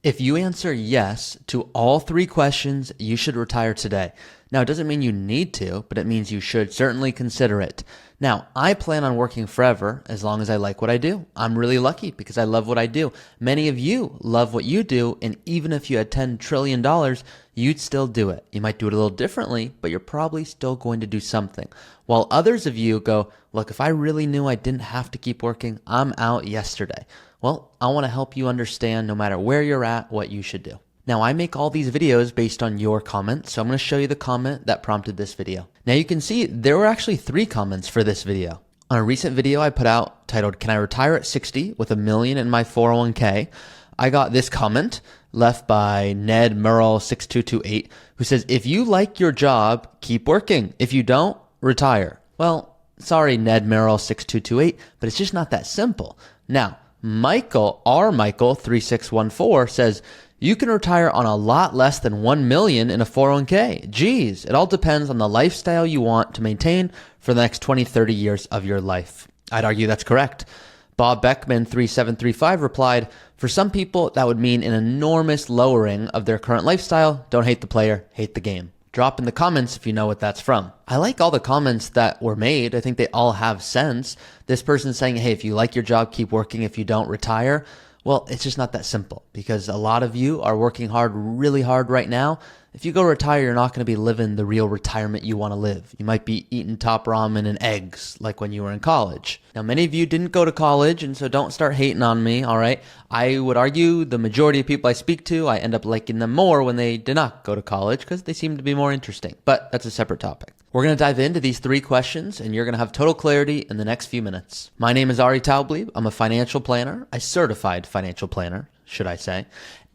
If you answer yes to all three questions, you should retire today. Now, it doesn't mean you need to, but it means you should certainly consider it. Now, I plan on working forever as long as I like what I do. I'm really lucky because I love what I do. Many of you love what you do, and even if you had $10 trillion, you'd still do it. You might do it a little differently, but you're probably still going to do something. While others of you go, look, if I really knew I didn't have to keep working, I'm out yesterday. Well, I want to help you understand no matter where you're at, what you should do. Now, I make all these videos based on your comments, so I'm going to show you the comment that prompted this video. Now, you can see there were actually 3 comments for this video. On a recent video I put out titled, Can I Retire at 60 with $1 million in my 401k? I got this comment left by Ned Merrill 6228, who says, if you like your job, keep working. If you don't, retire. Well, sorry, Ned Merrill 6228, but it's just not that simple. Now, Michael 3614 says, you can retire on a lot less than $1 million in a 401k. Geez, it all depends on the lifestyle you want to maintain for the next 20, 30 years of your life. I'd argue that's correct. Bob Beckman 3735 replied, for some people, that would mean an enormous lowering of their current lifestyle. Don't hate the player, hate the game. Drop in the comments if you know what that's from. I like all the comments that were made. I think they all have sense. This person saying, hey, if you like your job, keep working. If you don't, retire. Well, it's just not that simple because a lot of you are working hard, really hard right now. If you go retire, you're not going to be living the real retirement you want to live. You might be eating top ramen and eggs like when you were in college. Now, many of you didn't go to college, and so don't start hating on me, all right? I would argue the majority of people I speak to, I end up liking them more when they did not go to college because they seem to be more interesting. But that's a separate topic. We're going to dive into these 3 questions, and you're going to have total clarity in the next few minutes. My name is Taublieb. I'm a financial planner, a certified financial planner, should I say.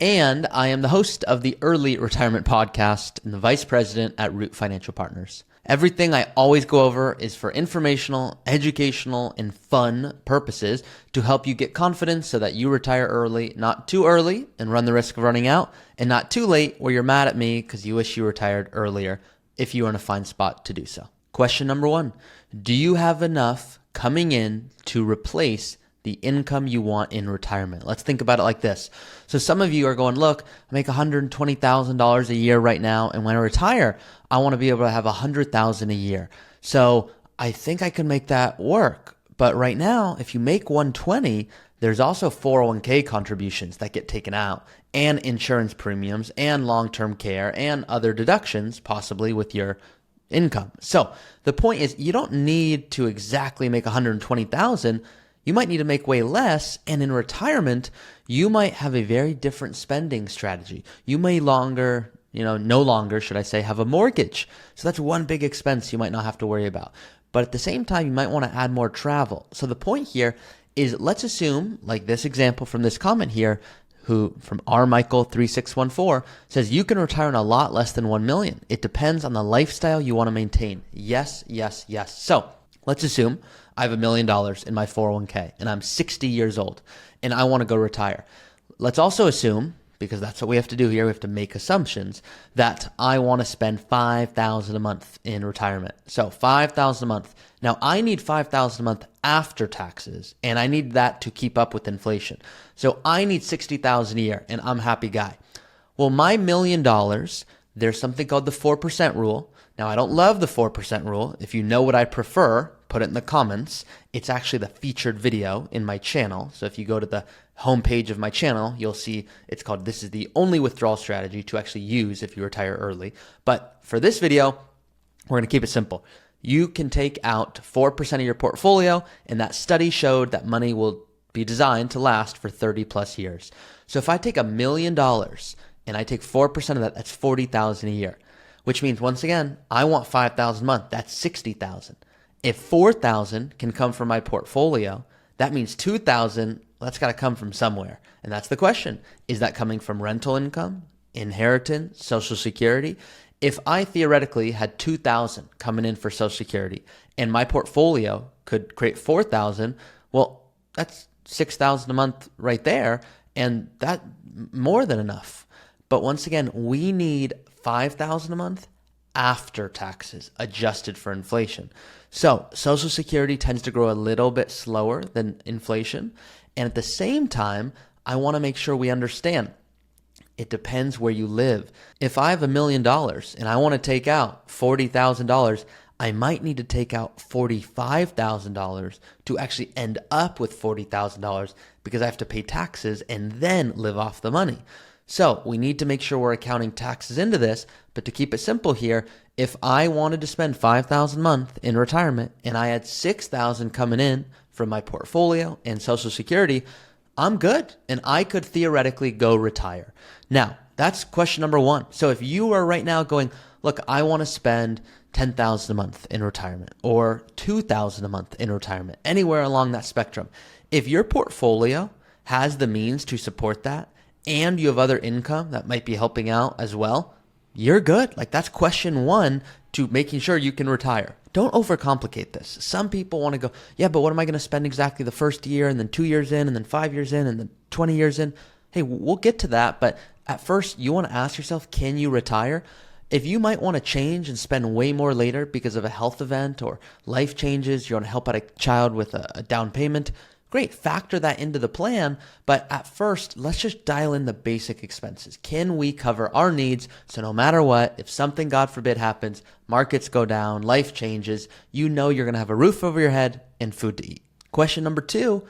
And I am the host of the Early Retirement Podcast and the Vice President at Root Financial Partners. Everything I always go over is for informational, educational, and fun purposes to help you get confidence so that you retire early, not too early and run the risk of running out, and not too late where you're mad at me because you wish you retired earlier if you are in a fine spot to do so. Question number 1, do you have enough coming in to replace the income you want in retirement? Let's think about it like this. So some of you are going, look, I make $120,000 a year right now, and when I retire, I want to be able to have $100,000 a year. So I think I can make that work. But right now, if you make 120, there's also 401k contributions that get taken out, and insurance premiums, and long-term care, and other deductions, possibly with your income. So the point is, you don't need to exactly make $120,000. You might need to make way less, and in retirement, you might have a very different spending strategy. You may no longer, should I say, have a mortgage. So that's one big expense you might not have to worry about. But at the same time, you might want to add more travel. So the point here is, let's assume, like this example from this comment here, who from Michael 3614 says, you can retire on a lot less than $1 million. It depends on the lifestyle you want to maintain. Yes, yes, yes. So let's assume I have $1 million in my 401k and I'm 60 years old and I want to go retire. Let's also assume, because that's what we have to do here, we have to make assumptions, that I want to spend $5,000 a month in retirement. So $5,000 a month. Now I need $5,000 a month after taxes, and I need that to keep up with inflation. So I need $60,000 a year, and I'm a happy guy. Well, my $1 million, there's something called the 4% rule. Now, I don't love the 4% rule. If you know what I prefer, put it in the comments. It's actually the featured video in my channel. So if you go to the homepage of my channel, you'll see it's called This is the Only Withdrawal Strategy to actually use if you retire early. But for this video, we're going to keep it simple. You can take out 4% of your portfolio, and that study showed that money will be designed to last for 30 plus years. So if I take $1 million and I take 4% of that, that's $40,000 a year, which means, once again, I want $5,000 a month. That's $60,000. If $4,000 can come from my portfolio, that means $2,000, that's got to come from somewhere. And that's the question. Is that coming from rental income, inheritance, Social Security? If I theoretically had $2,000 coming in for Social Security and my portfolio could create $4,000, well, that's $6,000 a month right there, and that more than enough. But once again, we need $5,000 a month after taxes, adjusted for inflation. So Social Security tends to grow a little bit slower than inflation. And at the same time, I want to make sure we understand It depends where you live. If I have $1,000,000 and I want to take out $40,000, I might need to take out $45,000 to actually end up with $40,000 because I have to pay taxes and then live off the money. So we need to make sure we're accounting taxes into this. But to keep it simple here, if I wanted to spend $5,000 a month in retirement and I had $6,000 coming in from my portfolio and Social Security, I'm good and I could theoretically go retire. Now, that's question number one. So if you are right now going, look, I want to spend $10,000 a month in retirement or $2,000 a month in retirement, anywhere along that spectrum. If your portfolio has the means to support that and you have other income that might be helping out as well, you're good. Like that's question one to making sure you can retire. Don't overcomplicate this. Some people want to go, yeah, but what am I going to spend exactly the first year and then 2 years in and then 5 years in and then 20 years in? Hey, we'll get to that. But at first you want to ask yourself, can you retire? If you might want to change and spend way more later because of a health event or life changes, you want to help out a child with a down payment, great, factor that into the plan. But at first, let's just dial in the basic expenses. Can we cover our needs? So no matter what, if something, God forbid, happens, markets go down, life changes, you know you're going to have a roof over your head and food to eat. Question number two,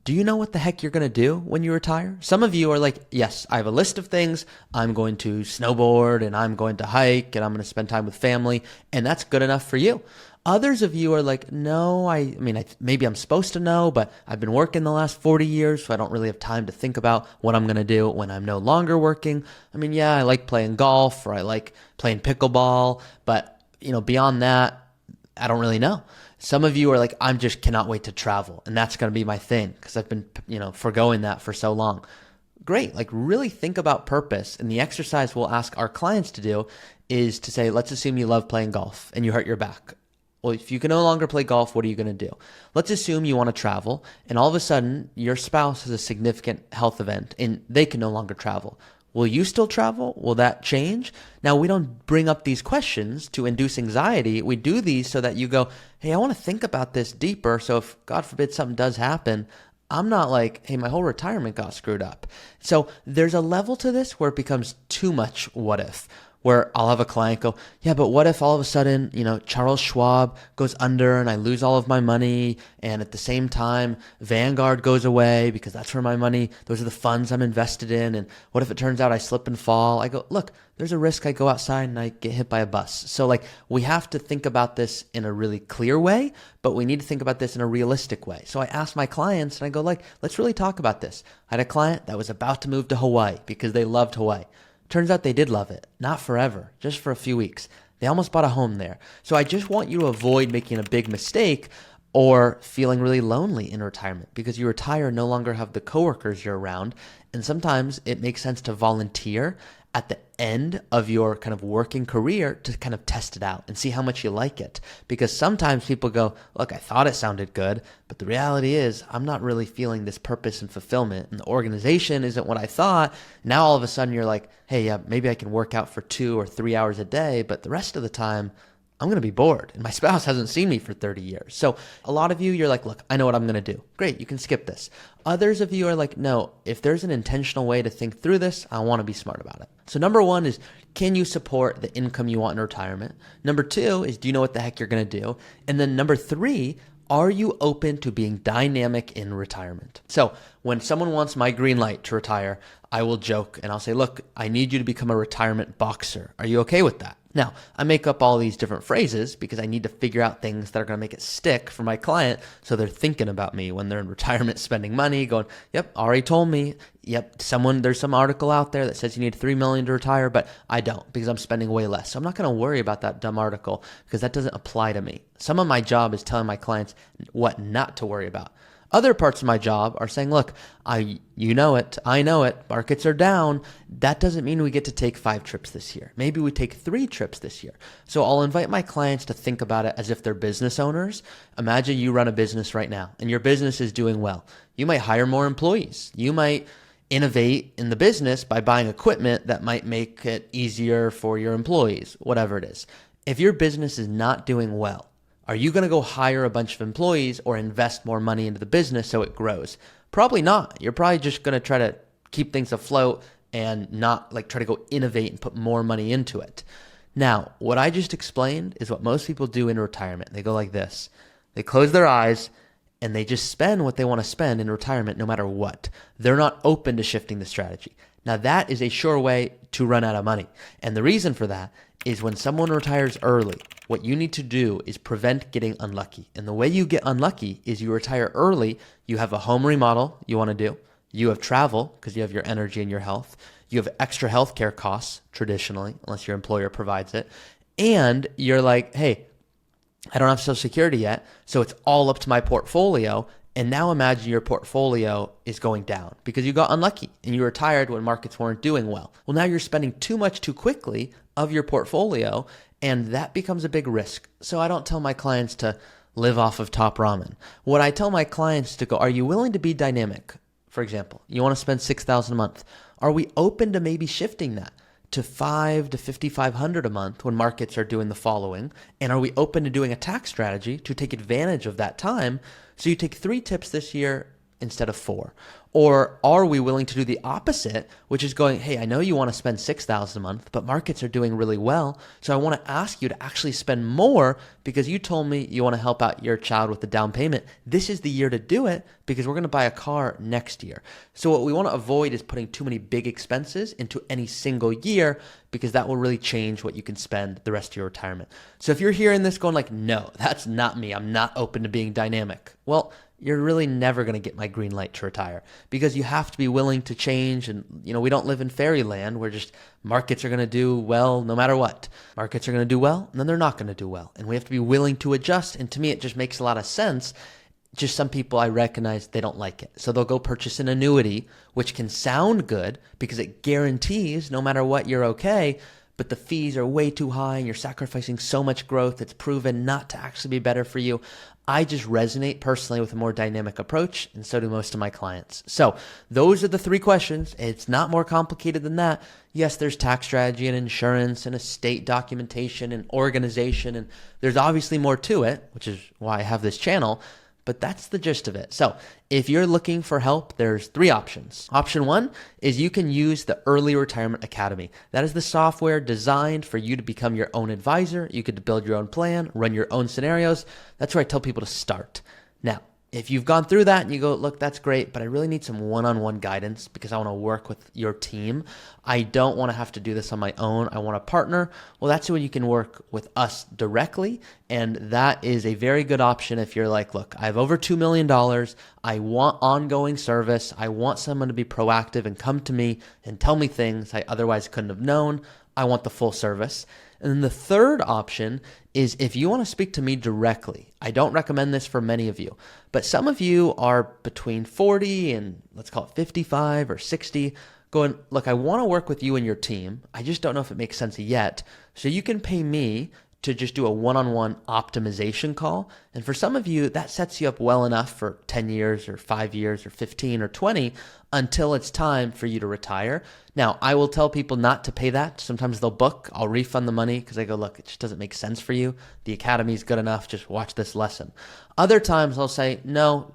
do you know what the heck you're going to do when you retire? Some of you are like, yes, I have a list of things. I'm going to snowboard and I'm going to hike and I'm going to spend time with family. And that's good enough for you. Others of you are like, no, maybe I'm supposed to know, but I've been working the last 40 years, so I don't really have time to think about what I'm going to do when I'm no longer working. Yeah, I like playing golf or I like playing pickleball, but beyond that, I don't really know. Some of you are like, I just cannot wait to travel, and that's going to be my thing because I've been, foregoing that for so long. Great. Like really think about purpose. And the exercise we'll ask our clients to do is to say, let's assume you love playing golf and you hurt your back. Well, if you can no longer play golf, what are you going to do? Let's assume you want to travel and all of a sudden your spouse has a significant health event and they can no longer travel. Will you still travel? Will that change? Now, we don't bring up these questions to induce anxiety. We do these so that you go, hey, I want to think about this deeper. So if God forbid something does happen, I'm not like, hey, my whole retirement got screwed up. So there's a level to this where it becomes too much what if, where I'll have a client go, yeah, but what if all of a sudden, Charles Schwab goes under and I lose all of my money, and at the same time, Vanguard goes away because that's where my money, those are the funds I'm invested in, and what if it turns out I slip and fall? I go, look, there's a risk I go outside and I get hit by a bus. So we have to think about this in a really clear way, but we need to think about this in a realistic way. So I ask my clients and I go let's really talk about this. I had a client that was about to move to Hawaii because they loved Hawaii. Turns out they did love it. Not forever, just for a few weeks. They almost bought a home there. So I just want you to avoid making a big mistake or feeling really lonely in retirement, because you retire, no longer have the coworkers you're around. And sometimes it makes sense to volunteer at the end of your kind of working career to kind of test it out and see how much you like it. Because sometimes people go, look, I thought it sounded good, but the reality is I'm not really feeling this purpose and fulfillment, and the organization isn't what I thought. Now all of a sudden you're like, hey, yeah, maybe I can work out for 2 or 3 hours a day, but the rest of the time I'm going to be bored and my spouse hasn't seen me for 30 years. So a lot of you, you're like, look, I know what I'm going to do. Great, you can skip this. Others of you are like, no, if there's an intentional way to think through this, I want to be smart about it. So number one is, can you support the income you want in retirement? Number two is, do you know what the heck you're going to do? And then number three, are you open to being dynamic in retirement? So when someone wants my green light to retire, I will joke and I'll say, look, I need you to become a retirement boxer. Are you okay with that? Now, I make up all these different phrases because I need to figure out things that are going to make it stick for my client, so they're thinking about me when they're in retirement spending money, going, yep, already told me. Yep, there's some article out there that says you need $3 million to retire, but I don't because I'm spending way less. So I'm not going to worry about that dumb article because that doesn't apply to me. Some of my job is telling my clients what not to worry about. Other parts of my job are saying, look, you know it, I know it, markets are down. That doesn't mean we get to take 5 trips this year. Maybe we take 3 trips this year. So I'll invite my clients to think about it as if they're business owners. Imagine you run a business right now and your business is doing well. You might hire more employees. You might innovate in the business by buying equipment that might make it easier for your employees, whatever it is. If your business is not doing well, are you going to go hire a bunch of employees or invest more money into the business so it grows? Probably not. You're probably just going to try to keep things afloat, and not like try to go innovate and put more money into it. Now, what I just explained is what most people do in retirement. They go like this. They close their eyes and they just spend what they want to spend in retirement no matter what. They're not open to shifting the strategy. Now, that is a sure way to run out of money. And the reason for that is when someone retires early, what you need to do is prevent getting unlucky. And the way you get unlucky is you retire early, you have a home remodel you want to do, you have travel because you have your energy and your health, you have extra healthcare costs traditionally, unless your employer provides it, and you're like, hey, I don't have Social Security yet, so it's all up to my portfolio. And now imagine your portfolio is going down because you got unlucky and you retired when markets weren't doing well. Well, now you're spending too much too quickly of your portfolio, and that becomes a big risk. So I don't tell my clients to live off of top ramen. What I tell my clients to go, are you willing to be dynamic? For example, you want to spend $6,000 a month. Are we open to maybe shifting that to $500 to $5,500 a month when markets are doing the following? And are we open to doing a tax strategy to take advantage of that time? So you take 3 tips this year instead of 4. Or are we willing to do the opposite, which is going, hey, I know you want to spend $6,000 a month, but markets are doing really well. So I want to ask you to actually spend more because you told me you want to help out your child with the down payment. This is the year to do it because we're going to buy a car next year. So what we want to avoid is putting too many big expenses into any single year because that will really change what you can spend the rest of your retirement. So if you're hearing this going like, no, that's not me, I'm not open to being dynamic. Well, you're really never going to get my green light to retire because you have to be willing to change. And, we don't live in fairyland where just markets are going to do well no matter what. Markets are going to do well and then they're not going to do well. And we have to be willing to adjust. And to me, it just makes a lot of sense. Just some people I recognize they don't like it. So they'll go purchase an annuity, which can sound good because it guarantees no matter what, you're okay. But the fees are way too high and you're sacrificing so much growth. It's proven not to actually be better for you. I just resonate personally with a more dynamic approach, and so do most of my clients. So those are the 3 questions. It's not more complicated than that. Yes, there's tax strategy and insurance and estate documentation and organization, and there's obviously more to it, which is why I have this channel. But that's the gist of it. So if you're looking for help, there's 3 options. Option 1 is you can use the Early Retirement Academy. That is the software designed for you to become your own advisor. You could build your own plan, run your own scenarios. That's where I tell people to start. Now, if you've gone through that and you go, look, that's great, but I really need some one-on-one guidance because I want to work with your team. I don't want to have to do this on my own. I want a partner. Well, that's when you can work with us directly. And that is a very good option if you're like, look, I have over $2 million. I want ongoing service. I want someone to be proactive and come to me and tell me things I otherwise couldn't have known. I want the full service. And then the third option is if you want to speak to me directly. I don't recommend this for many of you, but some of you are between 40 and let's call it 55 or 60 going, look, I want to work with you and your team. I just don't know if it makes sense yet. So you can pay me to just do a one-on-one optimization call. And for some of you, that sets you up well enough for 10 years or 5 years or 15 or 20 until it's time for you to retire. Now, I will tell people not to pay that. Sometimes they'll book. I'll refund the money because I go, look, it just doesn't make sense for you. The academy is good enough. Just watch this lesson. Other times I'll say, no,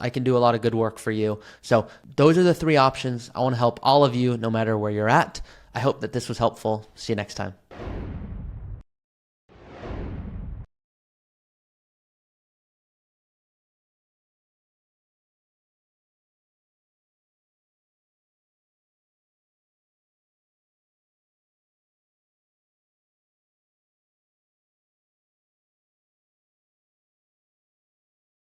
I can do a lot of good work for you. So those are the 3 options. I want to help all of you no matter where you're at. I hope that this was helpful. See you next time.